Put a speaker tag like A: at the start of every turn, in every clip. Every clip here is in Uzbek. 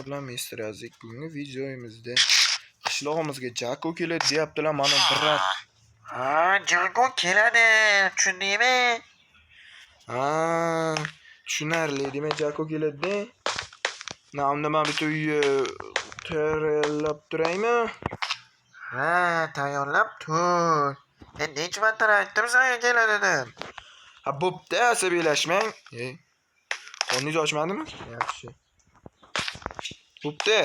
A: bilan Mr. Azik bugungi videomizda qishlog'imizga Jako keladi deyaptilar. Mana bir
B: Jako keladi, tushundingmi?
A: tushunarli. Demak, Jako keladi. Unda men bitta uyni tayyorlab turaymi?
B: Tayyorlab tur. Necha marta aytdim senga keladi deb.
A: Bo'pti, asabiylashmang. Qo'lingizni ochmadimi? Yaxshi. Bo'pti.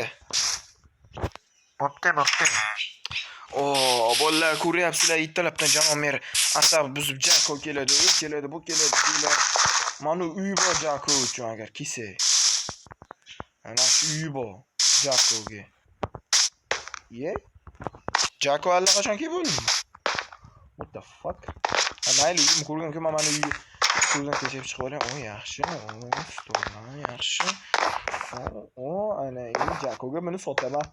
A: Bolalar ko'ryapsizlar, ittalabdan janob mer asab buzib Jako keladi, u keladi, bu keladi deylar. Mana uy bor Jako uchun agar kelsa. Ana shu uy bor Jakoga. Jako allaqachon kelib bo'ldi. What the fuck? Mayli, uyim ko'rgan-ku, men mana uyni ko'zdan kechirib chiqib olay. Yaxshi. Stoldan yaxshi. Ana Jakoga buni sotaman.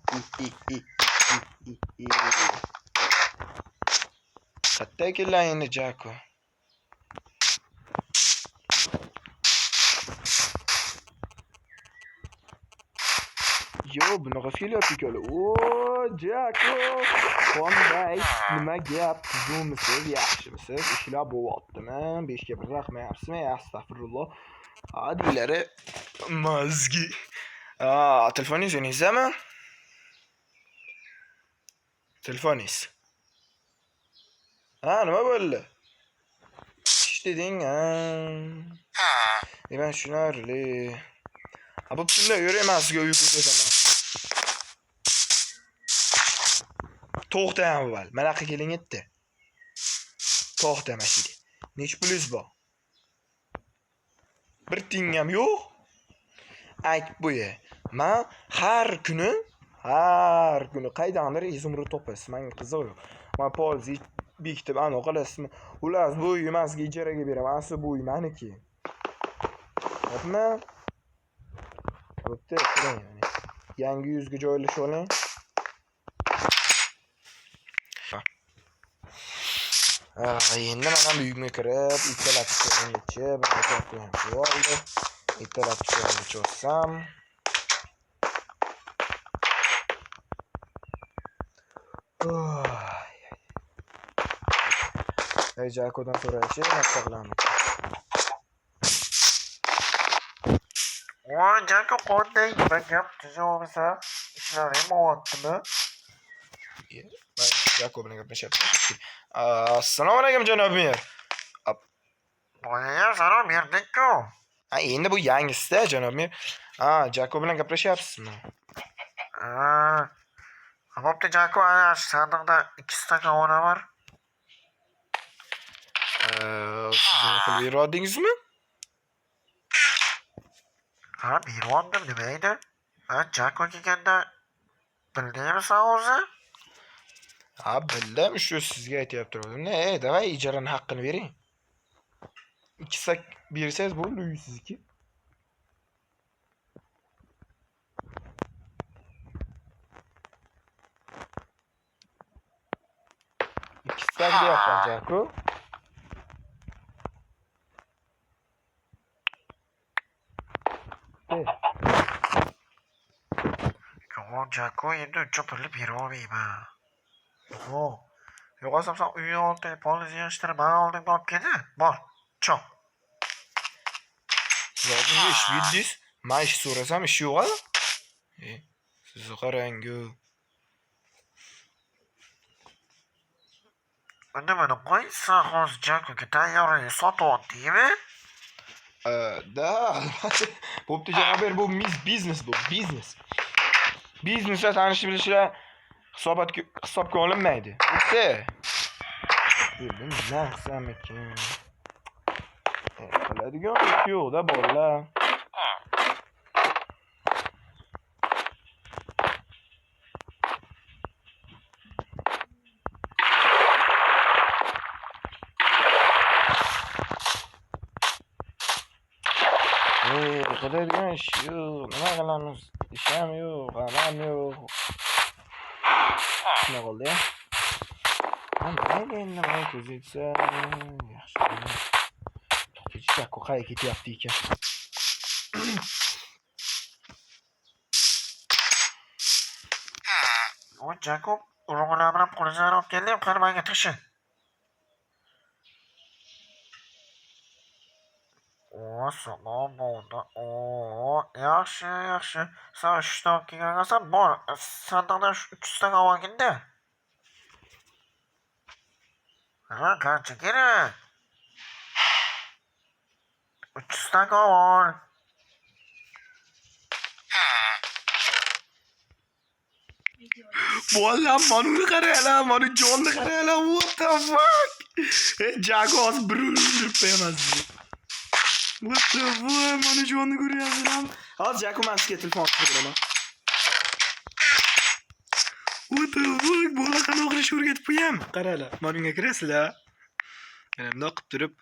A: Qayerda kelgan endi Jako? Bunaqa kelyapti kala. Jako. Qanday? Nima gap? Tuzumisiz, yaxshimisiz? Ishlar bo'lyaptimi? 5 ga 1 raqmayapsizmi? Astag'firulloh. Adilari mazgi. Telefoningiz yoningizmi? Telefoningiz. Nima bo'ldi? Ish deding, Men tushunarli. Bo'pti, yuraman sizga uy ko'rsataman. To'xtang avval. Mana yoqqa keling etti. To'xta mashina. Nech pulingiz bor? Bir tiyin ham yo'q. Ayt bo'ya. Men har kuni qaydandir izimni topasiz. Menga qiziq. Men poliz bekitib qilasizmi? Ular bu uy sizga ijaraga beraman. Asli bu uy meniki. Xo'pmi? Bo'pti, qarang. Yangi yuzga joylashib oling. Endi mana bu uyga kirib, ittalab chiqishgacha bir gap bilan oldi. Ittalab chiqishgacha olsam. Jakodan so'rashi, nima qilamiz?
B: Jako qanday? Bir gap tuzumisa, ishlaring bo'lyaptimi?
A: Men Jako bilan gaplashyapman. Assalomu alaykum janob mer.
B: Boya salom berdik-ku.
A: Endi bu yangisi-da janob mer. Jako bilan gaplashyapsizmi?
B: Bo'pti, Jako, ana shu sandiqda 2 stakan ona bor.
A: Siz nima qilib berodingizmi?
B: Bergandim, nima edi? Jako kelganda bildingmi sen o'zi?
A: Bildim, shu sizga aytayaptim. Davay ijaraning haqqini bering. 2 sak bersangiz bo'ldi, uy sizniki. İkisi deyapman Jako.
B: Jako endi uncha pulni bera olmayman. Yo'qolsam sen uyni olib poliz yig'ishtirib, men oldimga olib keldi. Bor, chop.
A: Sizlarga ish bildingiz? Men ish so'rasam ish yo'q-a? Sizni qarang-ku.
B: Unda mana qo'ysan hozir Jakoga tayyorini sotyaptingmi?
A: Bo'pti janob, bu biznes bu, biznes. Biznesda tanishib bilishlar hisobga olinmaydi. Bo'pti. Nima qilsam ekan? Qiladigan ish yo'q-da, bolalar. Qiladigan ish yo'q. Nima qilamiz? Ish ham yo'q, g'am yo'q. Nima qildi-ya? Mayli endi men ko'z yetsa, yaxshi. Jako qayerga ketyapti ekan?
B: O Jakob urug'lamrab qo'lidan olib keldim, qarmanga tashin. O, salom bo'ldi. O, yaxshi, yaxshi. Sen shitob kelgansan, bor. Sandiqdan 3 ta olgin-da. Ha, qancha kerak? 300 ta ol.
A: Bolam, manuni qaraylar, mani jonni qaraylar. What the fuck? Jago hozir bir urib qo'yamiz. What the fuck? Mani jonni ko'ryapsizlarmi? Hozir Jago men sizga telefon qilib beraman. What the fuck? Bola qanaqa qilish o'rgatib qo'yam? Qaranglar, manunga kirasizlar. Mana bundoq qilib turib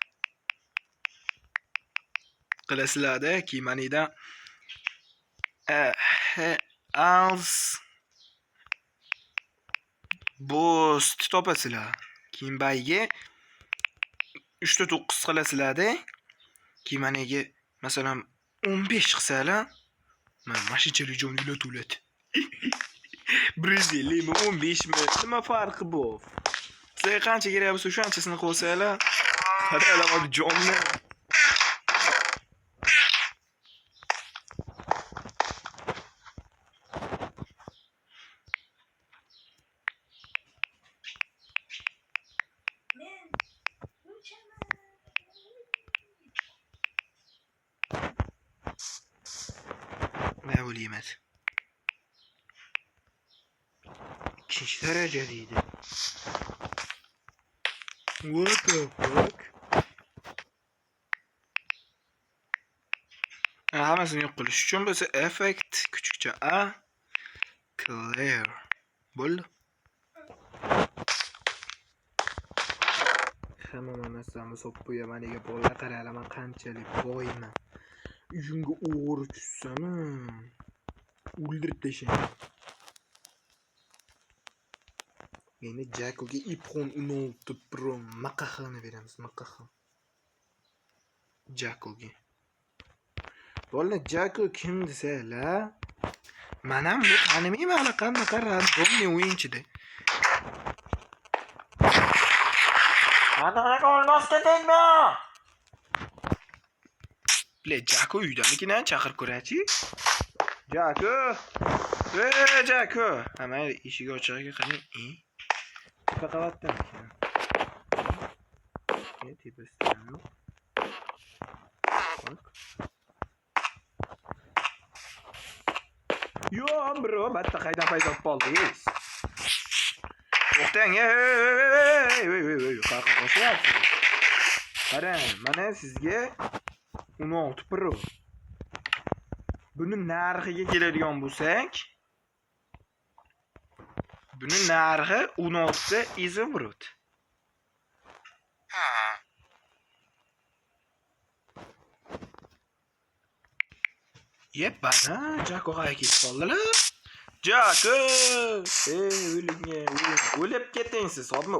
A: qilasizlarda, kiymaningdan als Bost topasizlar. Keyin bayga 3 ta 9 qilasizlarda. Kiymaniga masalan 15 qilsalar, mana shunchalik jonlilar to'ladi. 150 mi 15 mi? Nima farqi bor? Sizga qancha kerak bo'lsa o'shanchasini qo'ysanglar, qaranglar bu jonni. Ne bileyim et. İkinci derecedeydi. What the fuck? Hammasini yo'q qilish uchun bo'lsa effect küçükçe a clear. Bo'ldi. Hamma narsani solib qo'yaman, nega bolalar qaranglar, men qanchalik boyman. Uyimga o'g'ri tushsam, o'ldirib tashlayman. Endi Jakoga iPhone 16 Pro maqahini beramiz, maqaha. Jakoga. Bolalar, Jako kim desalar, men ham buni tanimayman, hali qanaqa randomli o'yinchida.
B: Qanaqa olmas dedingmi?
A: Ble, Jako uydanikini chaqirib ko'raychi. Jako! Jako! Hamma eshik ochiqga qarang. Qavatdan ekan. Tepasida yo'q. Bak. Yo, bro, batta qaydan paydo bo'ldingiz? To'xtang, qaqa qo'shyapsiz. Qarang, mana sizga 16 Pro. Buni narxiga keladigan bo'lsak, buni narxi 16 izobrat. Yep, bana Jako qaytib qoldilar. Jako! O'lib keting siz, hozirmi?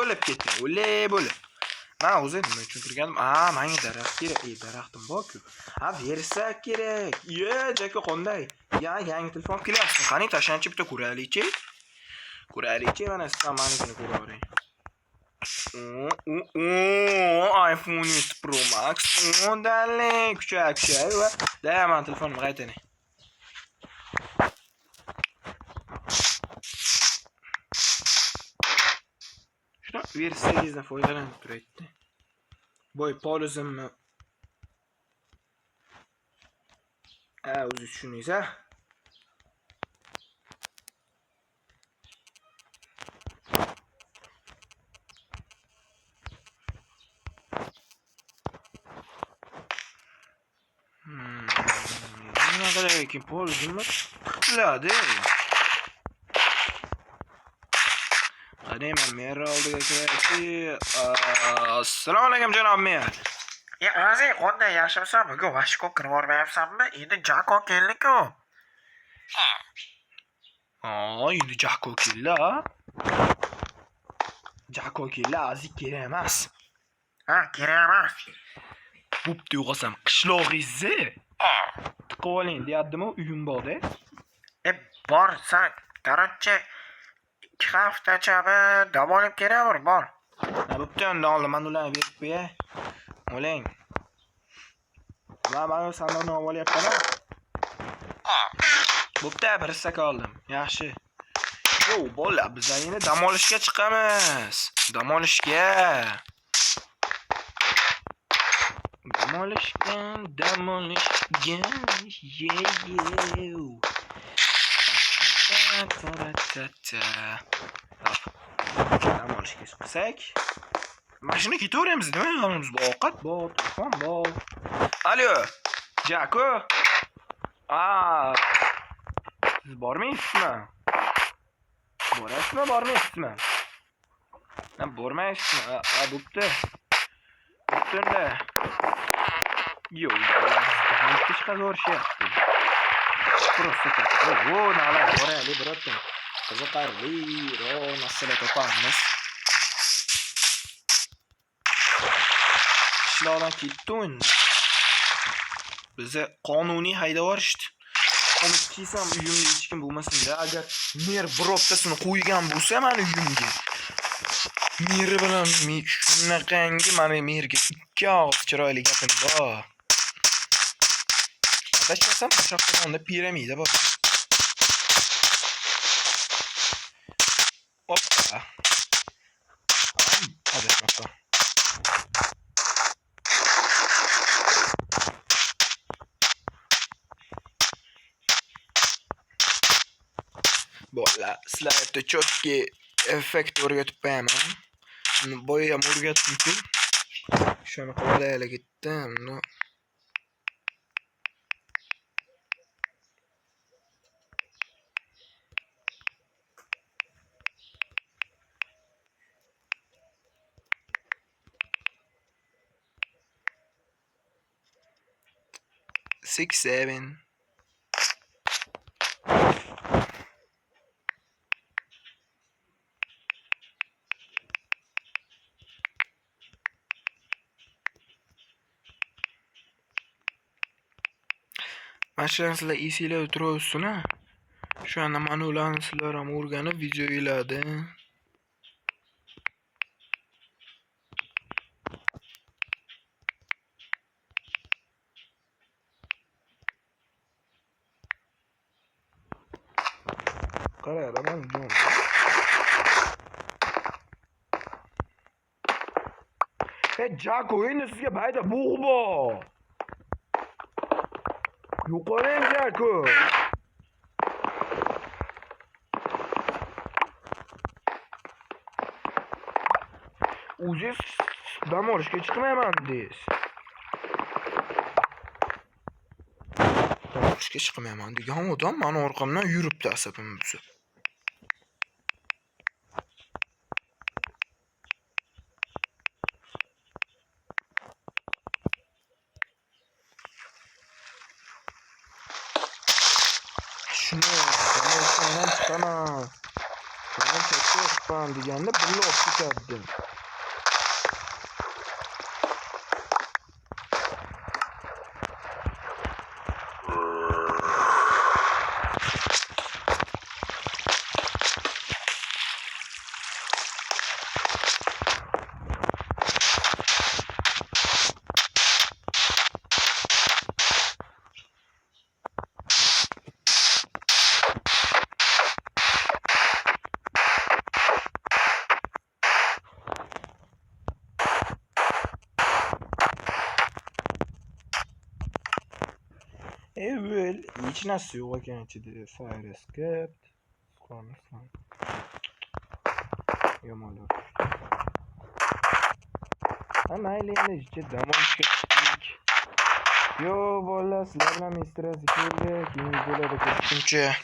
A: O'lib keting, o'lib. Men o'zim nima uchun kirgandim? Menga daraxt kerak. Daraxtim bor-ku. Bersa kerak. Jako qanday? Yangi telefon kelyapti. Qani tashanchi bitta ko'raylik-chi. Mana siz manikini ko'ravering. iPhone 8 Pro Max. Dale, kuchak va daman telefonimni qaytaring. Shuna versiyangizdan foydalanib turaydi. Boy polizimni o'zi tushunaysiz-a? Nima qilay ekan polizimni qiladi. Qarayman, mer oldiga kiraychi. Assalomu alaykum janob mer.
B: Aziz, qanday yaxshimisan? Bugun vashko kirib bormayapsanmi? Endi Jako keldi-ku.
A: Endi Jako keldi. Jako keldi, aziz kerak emas.
B: Kerak emas.
A: Bo'pti, yo'qsam qishlog'ingizni tiqib oling deyaptimi? Uyim bor-da.
B: Bor, sen Qarorchi 2 haftacha dam olib kelaver, bor.
A: Bo'pti, undan oldin men ularni berib qo'yay. Oling. Men sandalni olib olyapman. Bo'pti, bir saka oldim. Yaxshi. Yo, bola, biz endi dam olishga chiqamiz. Dam olishga. Dam olishga. Dam olishga chiqsak. Mashina ketaveramiz, nima qilamiz? Ovqat bor, telefon bor. Alo, Jako. Siz bormaysizmi? Borasizmi, bormaysizmi? Bormaysizmi? Bo'pti. Bo'pti. Yo, nechta chiqaverishyapti. Просто так. Nalar boraylik, birotam. Qiziqarli, masala topamiz. Ishlardan ketdi endi. Bizni qonuniy haydab yuborishdi. Umid qilsam uyimda hech kim bo'lmasin-da. Agar mer birortasini qo'ygan bo'lsa meni uyimga. Meri bilan shunaqangi meni merga ikki og'iz chiroyli gapim bor. Adashmasam Qashqadaryoda piramida bor. Oppa. Adashmasam. Bola, sizlarga chotki effekt o'rgatib qo'yaman. Boya ham o'rgatdim-ku. Shuni qo'laylik etdim. 6, 7. Maşallah sizlar esinglar o'tiribsizlar. Shu anda mana ularni sizlar ham o'rganib video iladi. Qara, man jon. Jako, endi sizga bayda bug' bor. Yo'qoling, Jako. O'zingiz dam olishga chiqmayman deysiz. Dam olishga chiqmayman degan odam meni orqamdan yuribdi asabim buzib. Shuni dam chiqaman. Men katta chiqaman deganda birga olib ketadi. Evet, hiç nasıl yok ekan ichida fire escape. Qolmasin. Yomonlar. Mayli endi dam olishga chiqdik. Yo, bolalar, sizlar bilan Mr. Azizga keyingi videolarda ko'rishguncha